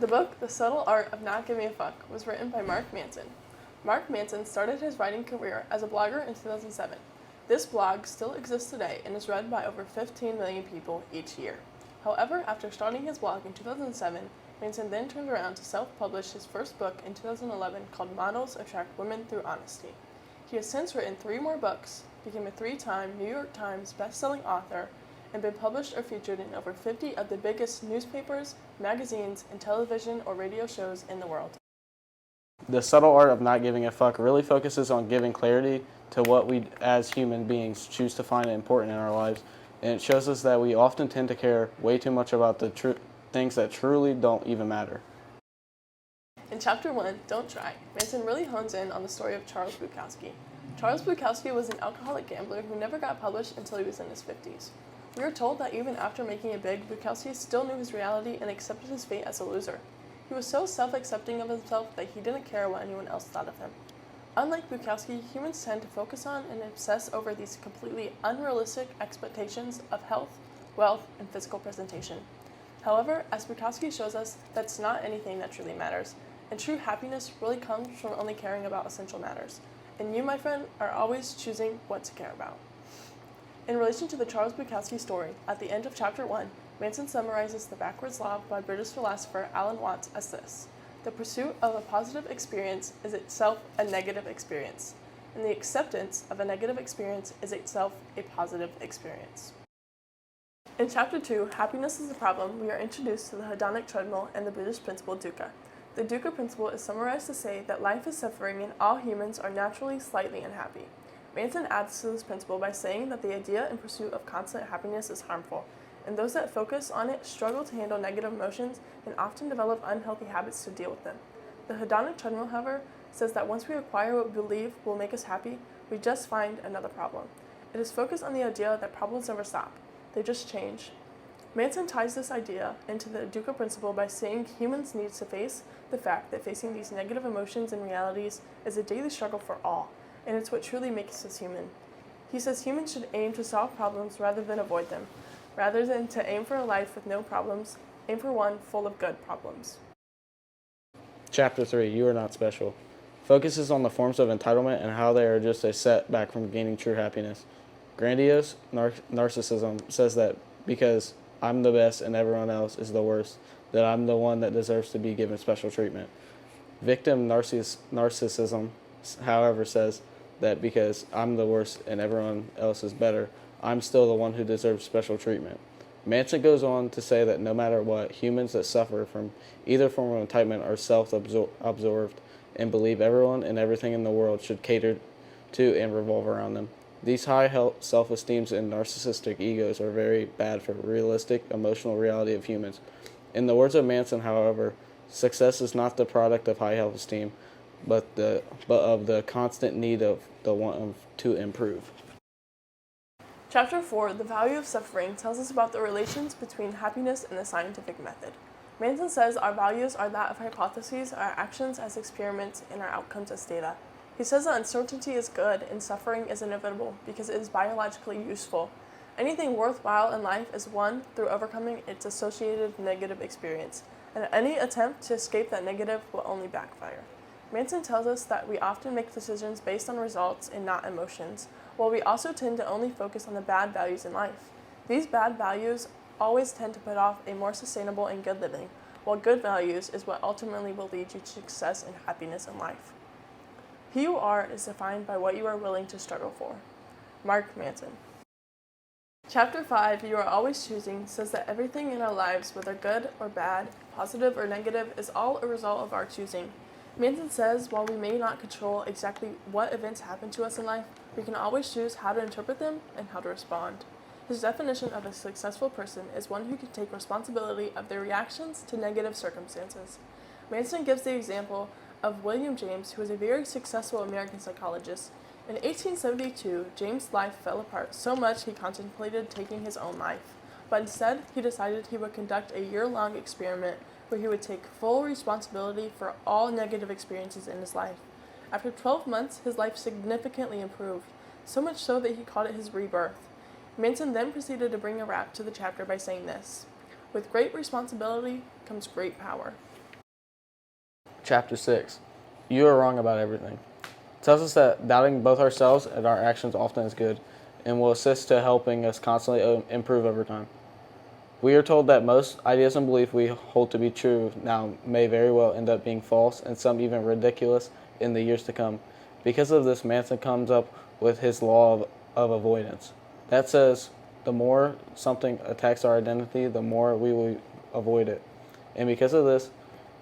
The book, The Subtle Art of Not Giving a Fuck, was written by Mark Manson. Mark Manson started his writing career as a blogger in 2007. This blog still exists today and is read by over 15 million people each year. However, after starting his blog in 2007, Manson then turned around to self-publish his first book in 2011 called Models Attract Women Through Honesty. He has since written 3 more books, became a 3-time New York Times best-selling author, and been published or featured in over 50 of the biggest newspapers, magazines, and television or radio shows in the world. The Subtle Art of Not Giving a Fuck really focuses on giving clarity to what we as human beings choose to find important in our lives, and it shows us that we often tend to care way too much about the things that truly don't even matter. In Chapter 1, Don't Try, Manson really hones in on the story of Charles Bukowski. Charles Bukowski was an alcoholic gambler who never got published until he was in his 50s. We are told that even after making it big, Bukowski still knew his reality and accepted his fate as a loser. He was so self-accepting of himself that he didn't care what anyone else thought of him. Unlike Bukowski, humans tend to focus on and obsess over these completely unrealistic expectations of health, wealth, and physical presentation. However, as Bukowski shows us, that's not anything that truly matters, and true happiness really comes from only caring about essential matters. And you, my friend, are always choosing what to care about. In relation to the Charles Bukowski story, at the end of Chapter 1, Manson summarizes the backwards law by British philosopher Alan Watts as this: the pursuit of a positive experience is itself a negative experience, and the acceptance of a negative experience is itself a positive experience. In Chapter 2, Happiness is a Problem, we are introduced to the hedonic treadmill and the Buddhist principle dukkha. The dukkha principle is summarized to say that life is suffering and all humans are naturally slightly unhappy. Manson adds to this principle by saying that the idea and pursuit of constant happiness is harmful, and those that focus on it struggle to handle negative emotions and often develop unhealthy habits to deal with them. The hedonic treadmill, however, says that once we acquire what we believe will make us happy, we just find another problem. It is focused on the idea that problems never stop. They just change. Manson ties this idea into the dukkha principle by saying humans need to face the fact that facing these negative emotions and realities is a daily struggle for all, and it's what truly makes us human. He says humans should aim to solve problems rather than avoid them. Rather than to aim for a life with no problems, aim for one full of good problems. Chapter 3, You Are Not Special, focuses on the forms of entitlement and how they are just a setback from gaining true happiness. Grandiose narcissism says that because I'm the best and everyone else is the worst, that I'm the one that deserves to be given special treatment. Victim narcissism, however, says that because I'm the worst and everyone else is better, I'm still the one who deserves special treatment. Manson goes on to say that no matter what, humans that suffer from either form of entitlement are self-absorbed and believe everyone and everything in the world should cater to and revolve around them. These high self-esteems and narcissistic egos are very bad for realistic, emotional reality of humans. In the words of Manson, however, success is not the product of high self-esteem, but of the constant need of the one to improve. Chapter 4, The Value of Suffering, tells us about the relations between happiness and the scientific method. Manson says our values are that of hypotheses, our actions as experiments, and our outcomes as data. He says that uncertainty is good and suffering is inevitable because it is biologically useful. Anything worthwhile in life is won through overcoming its associated negative experience, and any attempt to escape that negative will only backfire. Manson tells us that we often make decisions based on results and not emotions, while we also tend to only focus on the bad values in life. These bad values always tend to put off a more sustainable and good living, while good values is what ultimately will lead you to success and happiness in life. Who you are is defined by what you are willing to struggle for. Mark Manson. Chapter 5, You Are Always Choosing, says that everything in our lives, whether good or bad, positive or negative, is all a result of our choosing. Manson says while we may not control exactly what events happen to us in life, we can always choose how to interpret them and how to respond. His definition of a successful person is one who can take responsibility of their reactions to negative circumstances. Manson gives the example of William James, who was a very successful American psychologist. In 1872, James' life fell apart so much he contemplated taking his own life, but instead he decided he would conduct a year-long experiment where he would take full responsibility for all negative experiences in his life. After 12 months, his life significantly improved, so much so that he called it his rebirth. Manson then proceeded to bring a wrap to the chapter by saying this: "With great responsibility comes great power." Chapter 6. You are wrong about everything. It tells us that doubting both ourselves and our actions often is good and will assist to helping us constantly improve over time. We are told that most ideas and beliefs we hold to be true now may very well end up being false and some even ridiculous in the years to come. Because of this, Manson comes up with his law of avoidance. That says the more something attacks our identity, the more we will avoid it. And because of this,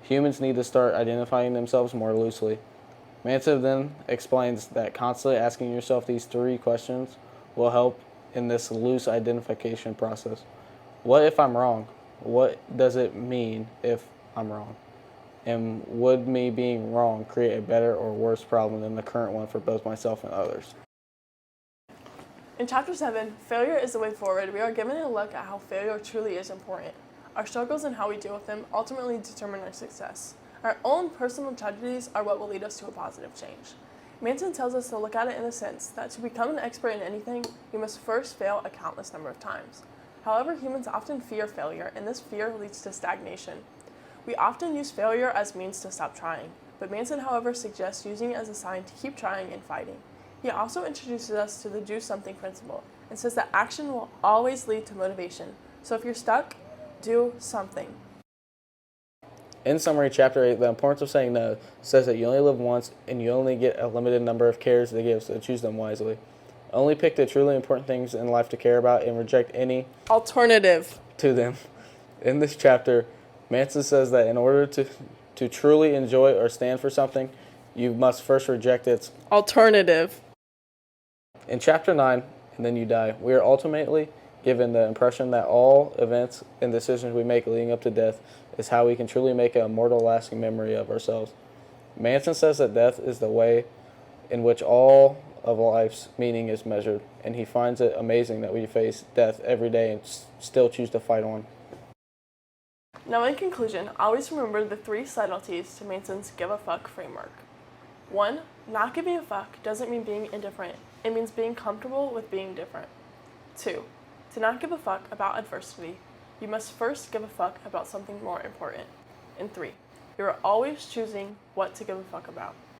humans need to start identifying themselves more loosely. Manson then explains that constantly asking yourself these three questions will help in this loose identification process. What if I'm wrong? What does it mean if I'm wrong? And would me being wrong create a better or worse problem than the current one for both myself and others? In Chapter 7, Failure is the Way Forward, we are given a look at how failure truly is important. Our struggles and how we deal with them ultimately determine our success. Our own personal tragedies are what will lead us to a positive change. Manson tells us to look at it in the sense that to become an expert in anything, you must first fail a countless number of times. However, humans often fear failure, and this fear leads to stagnation. We often use failure as means to stop trying, but Manson, however, suggests using it as a sign to keep trying and fighting. He also introduces us to the do something principle and says that action will always lead to motivation. So if you're stuck, do something. In summary, Chapter 8, the importance of saying no, says that you only live once and you only get a limited number of cares to give, so choose them wisely. Only pick the truly important things in life to care about and reject any alternative to them. In this chapter, Manson says that in order to truly enjoy or stand for something, you must first reject its alternative. In Chapter 9, And Then You Die, we are ultimately given the impression that all events and decisions we make leading up to death is how we can truly make a immortal, lasting memory of ourselves. Manson says that death is the way in which all of life's meaning is measured, and he finds it amazing that we face death every day and still choose to fight on. Now, in conclusion, always remember the three subtleties to Manson's Give a Fuck framework. 1. Not giving a fuck doesn't mean being indifferent. It means being comfortable with being different. 2. To not give a fuck about adversity, you must first give a fuck about something more important. And 3. You are always choosing what to give a fuck about.